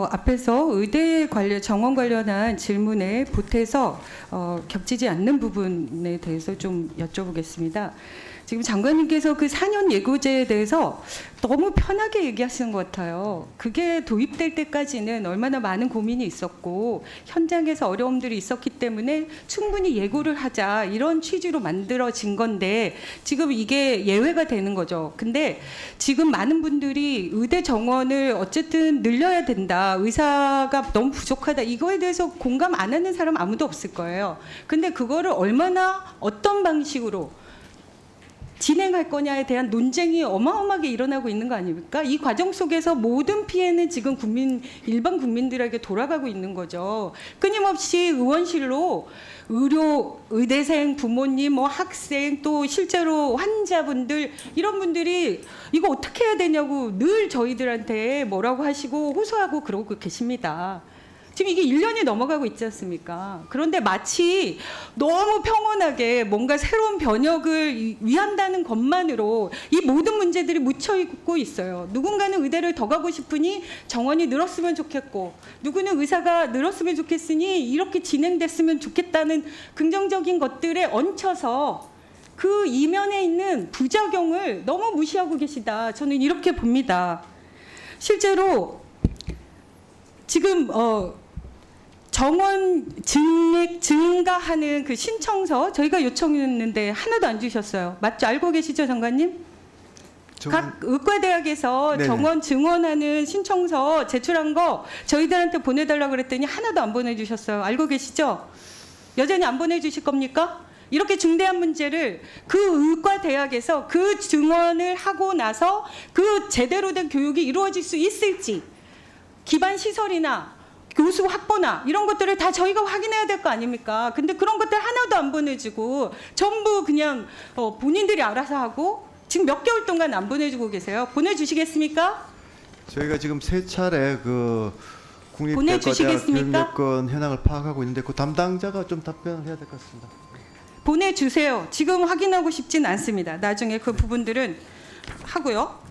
앞에서 의대 관련 정원 관련한 질문에 보태서 겹치지 않는 부분에 대해서 좀 여쭤보겠습니다. 지금 장관님께서 그 4년 예고제에 대해서 너무 편하게 얘기하시는 것 같아요. 그게 도입될 때까지는 얼마나 많은 고민이 있었고 현장에서 어려움들이 있었기 때문에 충분히 예고를 하자 이런 취지로 만들어진 건데 지금 이게 예외가 되는 거죠. 근데 지금 많은 분들이 의대 정원을 어쨌든 늘려야 된다. 의사가 너무 부족하다. 이거에 대해서 공감 안 하는 사람 아무도 없을 거예요. 근데 그거를 얼마나 어떤 방식으로 진행할 거냐에 대한 논쟁이 어마어마하게 일어나고 있는 거 아닙니까? 이 과정 속에서 모든 피해는 지금 일반 국민들에게 돌아가고 있는 거죠. 끊임없이 의원실로 의대생, 부모님, 학생, 또 실제로 환자분들 이런 분들이 이거 어떻게 해야 되냐고 늘 저희들한테 뭐라고 하시고 호소하고 그러고 계십니다. 지금 이게 1년이 넘어가고 있지 않습니까? 그런데 마치 너무 평온하게 뭔가 새로운 변혁을 위한다는 것만으로 이 모든 문제들이 묻혀있고 있어요. 누군가는 의대를 더 가고 싶으니 정원이 늘었으면 좋겠고 누구는 의사가 늘었으면 좋겠으니 이렇게 진행됐으면 좋겠다는 긍정적인 것들에 얹혀서 그 이면에 있는 부작용을 너무 무시하고 계시다. 저는 이렇게 봅니다. 실제로 지금 정원 증액 증가하는 그 신청서 저희가 요청했는데 하나도 안 주셨어요. 맞죠? 알고 계시죠, 장관님? 각 의과대학에서 네네. 정원 증원하는 신청서 제출한 거 저희들한테 보내달라고 그랬더니 하나도 안 보내주셨어요. 알고 계시죠? 여전히 안 보내주실 겁니까? 이렇게 중대한 문제를 그 의과대학에서 그 증원을 하고 나서 그 제대로 된 교육이 이루어질 수 있을지 기반 시설이나 교수 확보나 이런 것들을 다 저희가 확인해야 될 거 아닙니까? 근데 그런 것들 하나도 안 보내주고 전부 그냥 본인들이 알아서 하고 지금 몇 개월 동안 안 보내주고 계세요. 보내주시겠습니까? 저희가 지금 세 차례 그 보내주시겠습니까? 국립대학교대학 교육여건 현황을 파악하고 있는데 그 담당자가 좀 답변을 해야 될 것 같습니다. 보내주세요. 지금 확인하고 싶진 않습니다. 나중에 그 부분들은 하고요.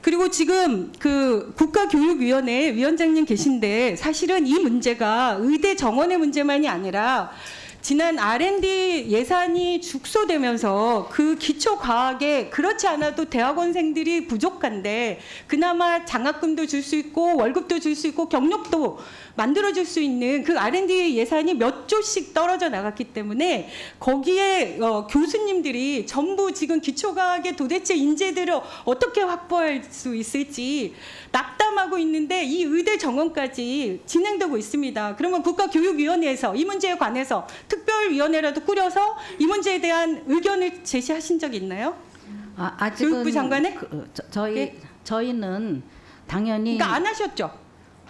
그리고 지금 그 국가교육위원회 위원장님 계신데 사실은 이 문제가 의대 정원의 문제만이 아니라 지난 R&D 예산이 축소되면서 그 기초과학에 그렇지 않아도 대학원생들이 부족한데 그나마 장학금도 줄 수 있고 월급도 줄 수 있고 경력도 만들어줄 수 있는 그 R&D 예산이 몇 조씩 떨어져 나갔기 때문에 거기에 교수님들이 전부 지금 기초과학의 도대체 인재들을 어떻게 확보할 수 있을지 낙담하고 있는데 이 의대 정원까지 진행되고 있습니다. 그러면 국가교육위원회에서 이 문제에 관해서 특별위원회라도 꾸려서 이 문제에 대한 의견을 제시하신 적이 있나요? 아직은 교육부 장관에? 저희는 당연히 그러니까 안 하셨죠?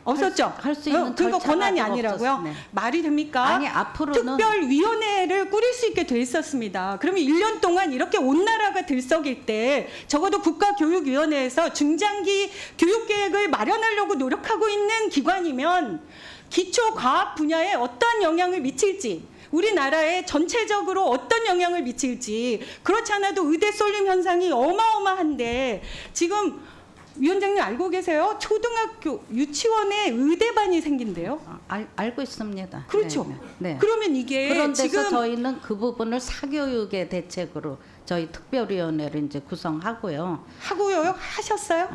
없었죠? 할 수 있는 그거 절차가 권한이 좀 아니라고요? 없었어요. 네. 말이 됩니까? 아니 앞으로는 특별위원회를 꾸릴 수 있게 돼 있었습니다. 그러면 1년 동안 이렇게 온 나라가 들썩일 때 적어도 국가교육위원회에서 중장기 교육계획을 마련하려고 노력하고 있는 기관이면 기초과학 분야에 어떤 영향을 미칠지 우리나라에 전체적으로 어떤 영향을 미칠지 그렇지 않아도 의대 쏠림 현상이 어마어마한데 지금 위원장님 알고 계세요? 초등학교 유치원에 의대반이 생긴대요. 알고 있습니다. 그렇죠. 네. 그러면 이게 그런 데서 지금 저희는 그 부분을 사교육의 대책으로 저희 특별위원회를 이제 구성하고요. 하고요? 하셨어요?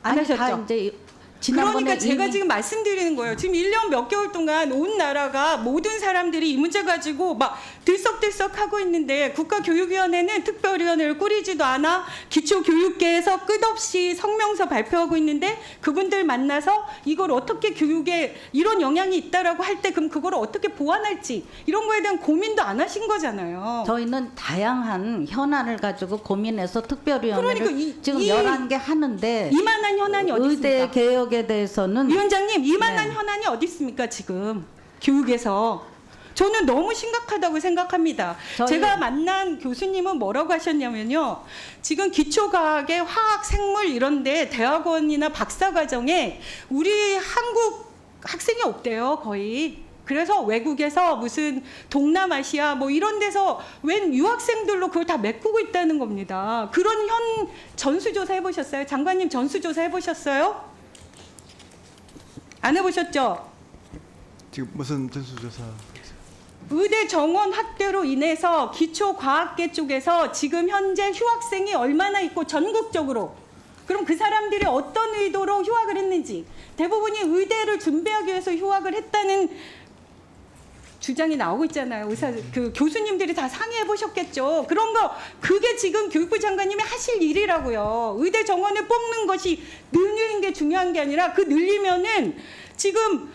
안 아니, 하셨죠? 다 이제 지난번에 그러니까 제가 이미 지금 말씀드리는 거예요. 지금 1년 몇 개월 동안 온 나라가 모든 사람들이 이 문제 가지고 막 들썩들썩하고 있는데 국가교육위원회는 특별위원회를 꾸리지도 않아 기초교육계에서 끝없이 성명서 발표하고 있는데 그분들 만나서 이걸 어떻게 교육에 이런 영향이 있다라고 할 때 그럼 그걸 어떻게 보완할지 이런 거에 대한 고민도 안 하신 거잖아요. 저희는 다양한 현안을 가지고 고민해서 특별위원회를 그러니까 지금 11개 하는데 이만한 현안이 어디 의대 있습니까? 개혁에 대해서는 위원장님 이만한 네. 현안이 어디 있습니까 지금 교육에서 저는 너무 심각하다고 생각합니다. 제가 만난 교수님은 뭐라고 하셨냐면요. 지금 기초과학의 화학, 생물 이런데 대학원이나 박사과정에 우리 한국 학생이 없대요 거의. 그래서 외국에서 무슨 동남아시아 뭐 이런 데서 웬 유학생들로 그걸 다 메꾸고 있다는 겁니다. 그런 전수조사 해보셨어요? 장관님 전수조사 해보셨어요? 안 해보셨죠? 지금 무슨 전수조사? 의대 정원 확대로 인해서 기초과학계 쪽에서 지금 현재 휴학생이 얼마나 있고 전국적으로 그럼 그 사람들이 어떤 의도로 휴학을 했는지 대부분이 의대를 준비하기 위해서 휴학을 했다는 주장이 나오고 있잖아요. 의사 그 교수님들이 다 상의해 보셨겠죠. 그런 거 그게 지금 교육부 장관님이 하실 일이라고요. 의대 정원을 뽑는 것이 늘리는 게 중요한 게 아니라 그 늘리면은 지금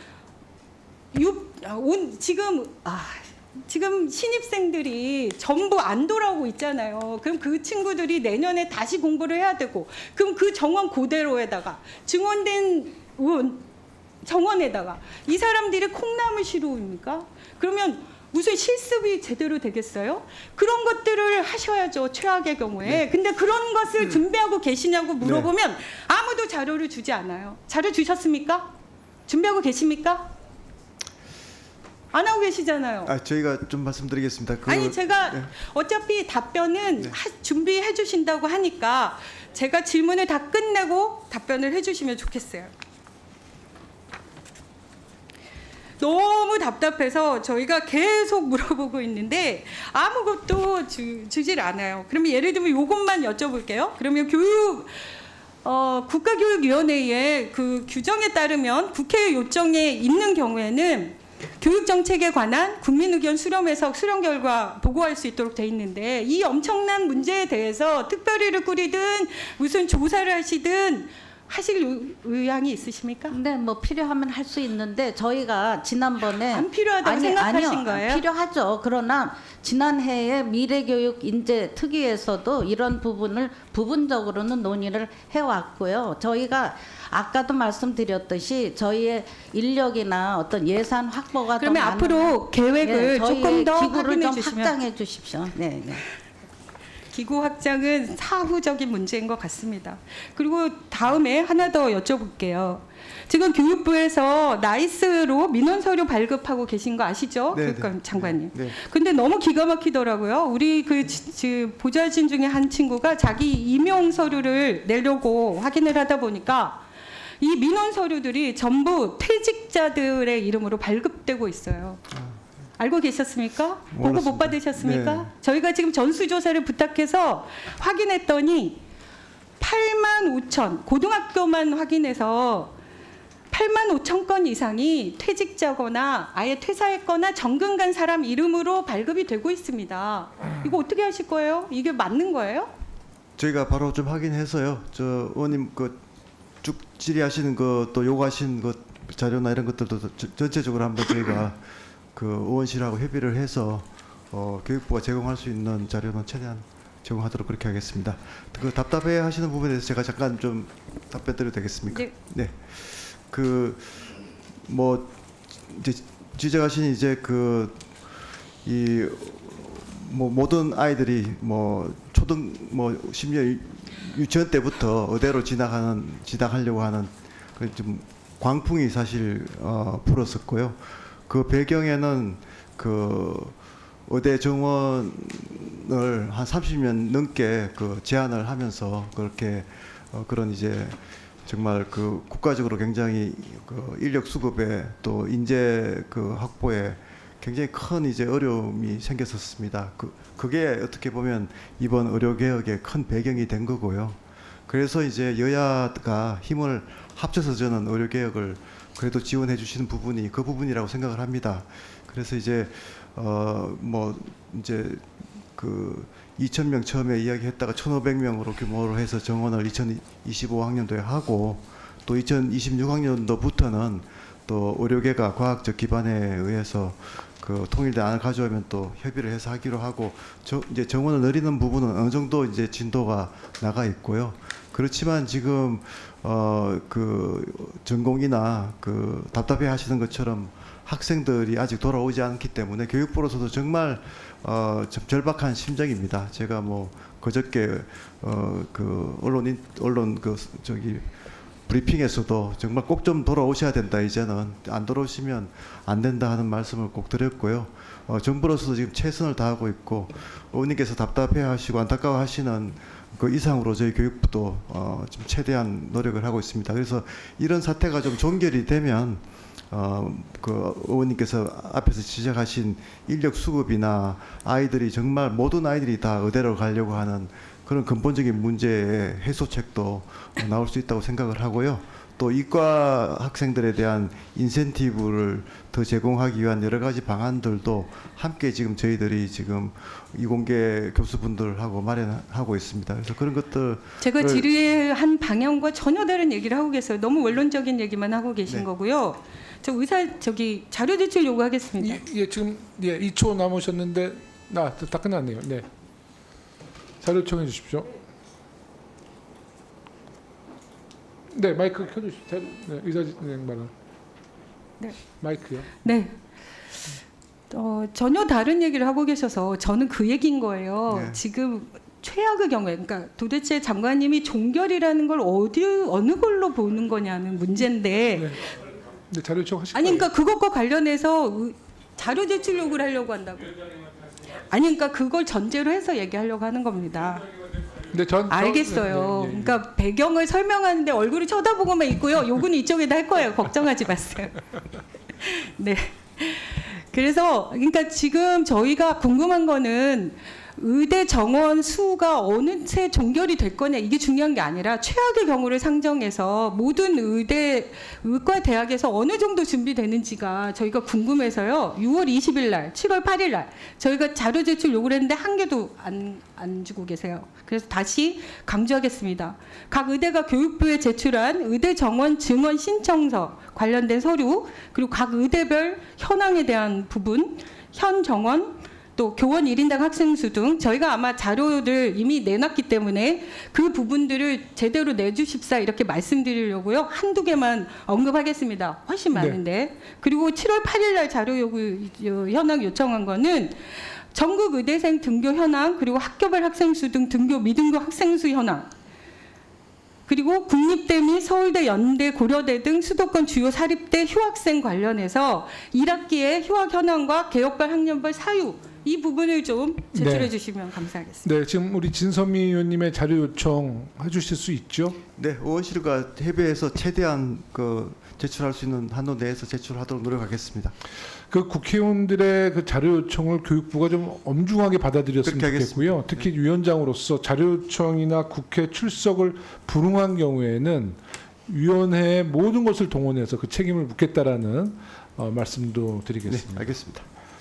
지금 신입생들이 전부 안 돌아오고 있잖아요. 그럼 그 친구들이 내년에 다시 공부를 해야 되고, 그럼 그 정원 그대로에다가 증원된 정원에다가 이 사람들이 콩나물시루입니까? 그러면 무슨 실습이 제대로 되겠어요? 그런 것들을 하셔야죠. 최악의 경우에. 네. 근데 그런 것을 준비하고 계시냐고 물어보면 아무도 자료를 주지 않아요. 자료 주셨습니까? 준비하고 계십니까? 안 하고 계시잖아요. 저희가 좀 말씀드리겠습니다. 아니 제가 네. 어차피 답변은 네. 준비해 주신다고 하니까 제가 질문을 다 끝내고 답변을 해 주시면 좋겠어요. 너무 답답해서 저희가 계속 물어보고 있는데 아무것도 주질 않아요. 그러면 예를 들면 이것만 여쭤볼게요. 그러면 국가교육위원회의 그 규정에 따르면 국회 요청에 있는 경우에는 교육정책에 관한 국민의견 수렴해서 수렴 결과 보고할 수 있도록 돼 있는데 이 엄청난 문제에 대해서 특별위를 꾸리든 무슨 조사를 하시든 하실 의향이 있으십니까? 근데 뭐 필요하면 할 수 있는데 저희가 지난번에 안 필요하다고 생각하신 거예요? 필요하죠. 그러나 지난해에 미래교육 인재 특위에서도 이런 부분을 부분적으로는 논의를 해왔고요. 저희가 아까도 말씀드렸듯이 저희의 인력이나 어떤 예산 확보가 그러면 더 앞으로 계획을 조금 더 기구를 확인해 좀 주시면 확장해 주십시오. 네, 네. 기구 확장은 사후적인 문제인 것 같습니다. 그리고 다음에 하나 더 여쭤볼게요. 지금 교육부에서 나이스로 민원 서류 발급하고 계신 거 아시죠? 네, 교육감 장관님. 네. 근데 너무 기가 막히더라고요. 우리 보좌진 중에 한 친구가 자기 임용 서류를 내려고 확인을 하다 보니까 이 민원 서류들이 전부 퇴직자들의 이름으로 발급되고 있어요. 알고 계셨습니까? 보고 못 몰랐습니다. 받으셨습니까? 네. 저희가 지금 전수조사를 부탁해서 확인했더니 8만 5천, 고등학교만 확인해서 8만 5천 건 이상이 퇴직자거나 아예 퇴사했거나 정근 간 사람 이름으로 발급이 되고 있습니다. 이거 어떻게 하실 거예요? 이게 맞는 거예요? 저희가 바로 좀 확인해서요. 저 의원님 쭉 질의하시는 거 또 요구하신 것 자료나 이런 것들도 전체적으로 한번 저희가 그 의원실하고 협의를 해서 교육부가 제공할 수 있는 자료는 최대한 제공하도록 그렇게 하겠습니다. 그 답답해 하시는 부분에 대해서 제가 잠깐 좀 답변 드려도 되겠습니까? 네. 네. 그 뭐 이제 지적하신 이제 이 뭐 모든 아이들이 뭐 심지어 유치원 때부터 의대로 진학하려고 하는 그 좀 광풍이 사실 불었었고요. 그 배경에는 그 의대 정원을 한 30년 넘게 그 제한을 하면서 그렇게 그런 이제 정말 그 국가적으로 굉장히 그 인력 수급에 또 인재 그 확보에 굉장히 큰 이제 어려움이 생겼었습니다. 그게 어떻게 보면 이번 의료 개혁의 큰 배경이 된 거고요. 그래서 이제 여야가 힘을 합쳐서 저는 의료 개혁을 그래도 지원해 주시는 부분이 그 부분이라고 생각을 합니다. 그래서 이제 뭐 이제 그 2,000명 처음에 이야기했다가 1,500명으로 규모로 해서 정원을 2025학년도에 하고 또 2026학년도부터는 또 의료계가 과학적 기반에 의해서 그 통일된 안을 가져오면 또 협의를 해서 하기로 하고 이제 정원을 늘리는 부분은 어느 정도 이제 진도가 나가 있고요. 그렇지만 지금 그 전공이나 그 답답해 하시는 것처럼 학생들이 아직 돌아오지 않기 때문에 교육부로서도 정말 좀 절박한 심정입니다. 제가 뭐 그저께 그 언론 그 저기 브리핑에서도 정말 꼭 좀 돌아오셔야 된다. 이제는 안 돌아오시면 안 된다 하는 말씀을 꼭 드렸고요. 정부로서도 지금 최선을 다하고 있고 의원님께서 답답해하시고 안타까워하시는 그 이상으로 저희 교육부도 좀 최대한 노력을 하고 있습니다. 그래서 이런 사태가 좀 종결이 되면 그 의원님께서 앞에서 지적하신 인력 수급이나 아이들이 정말 모든 아이들이 다 의대로 가려고 하는 그런 근본적인 문제의 해소책도 나올 수 있다고 생각을 하고요. 또 이과 학생들에 대한 인센티브를 더 제공하기 위한 여러 가지 방안들도 함께 지금 저희들이 지금 이공계 교수분들하고 마련하고 있습니다. 그래서 그런 것들 제가 질의한 방향과 전혀 다른 얘기를 하고 계세요. 너무 원론적인 얘기만 하고 계신 네. 거고요. 저기 자료 제출 요구하겠습니다. 예, 지금 2초 남으셨는데 다 끝났네요. 네. 자료 요청해 주십시오. 네, 마이크 켜주십시오. 네, 의사진행 발언. 네. 마이크요. 네. 전혀 다른 얘기를 하고 계셔서 저는 그 얘기인 거예요. 네. 지금 최악의 경우에, 그러니까 도대체 장관님이 종결이라는 걸 어느 걸로 보는 거냐는 문제인데, 네. 네, 자료 요청하실까요? 아니 그러니까 그것과 관련해서 자료 제출 요구를 하려고 한다고. 아니 그러니까 그걸 전제로 해서 얘기하려고 하는 겁니다. 네, 알겠어요. 네, 네, 네. 그러니까 배경을 설명하는데 얼굴이 쳐다보고만 있고요. 요구는 이쪽에다 할 거예요. 걱정하지 마세요. 네. 그래서 그러니까 지금 저희가 궁금한 거는 의대 정원 수가 어느 새 종결이 될 거냐 이게 중요한 게 아니라 최악의 경우를 상정해서 모든 의과 대학에서 어느 정도 준비되는지가 저희가 궁금해서요. 6월 20일 날, 7월 8일 날 저희가 자료 제출 요구를 했는데 한 개도 안 주고 계세요. 그래서 다시 강조하겠습니다. 각 의대가 교육부에 제출한 의대 정원 증원 신청서 관련된 서류 그리고 각 의대별 현황에 대한 부분, 현 정원 또 교원 1인당 학생 수 등 저희가 아마 자료를 이미 내놨기 때문에 그 부분들을 제대로 내주십사 이렇게 말씀드리려고요. 한두 개만 언급하겠습니다. 훨씬 많은데. 네. 그리고 7월 8일 날 자료 요구 현황 요청한 거는 전국 의대생 등교 현황 그리고 학교별 학생 수 등 등교 미등록 학생 수 현황 그리고 국립대 및 서울대, 연대, 고려대 등 수도권 주요 사립대 휴학생 관련해서 1학기의 휴학 현황과 개혁별 학년별 사유 이 부분을 좀 제출해 주시면 감사하겠습니다. 네, 지금 우리 진선미 의원님의 자료 요청 해주실 수 있죠? 네, 의원실과 협의해서 최대한 제출할 수 있는 한도 내에서 제출하도록 노력하겠습니다. 그 국회의원들의 그 자료 요청을 교육부가 좀 엄중하게 받아들였으면 좋겠고요. 특히 위원장으로서 자료 요청이나 국회 출석을 불응한 경우에는 위원회의 모든 것을 동원해서 그 책임을 묻겠다라는 말씀도 드리겠습니다. 네, 알겠습니다.